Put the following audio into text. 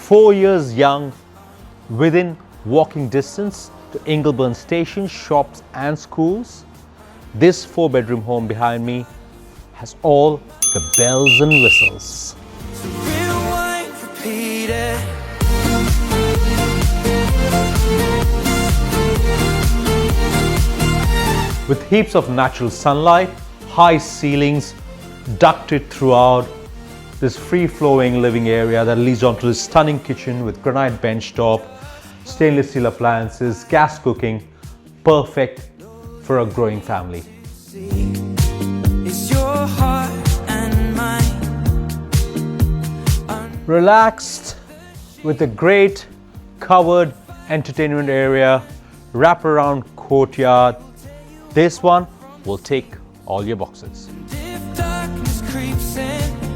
4 years young, within walking distance to Ingleburn station, shops and schools. This 4-bedroom home behind me has all the bells and whistles. Rewind, repeat it. With heaps of natural sunlight, high ceilings ducted throughout this free-flowing living area that leads onto this stunning kitchen with granite bench top, stainless steel appliances, gas cooking, perfect for a growing family. Is your heart and mine. Relaxed with a great covered entertainment area, wraparound courtyard. This one will tick all your boxes. If darkness creeps in,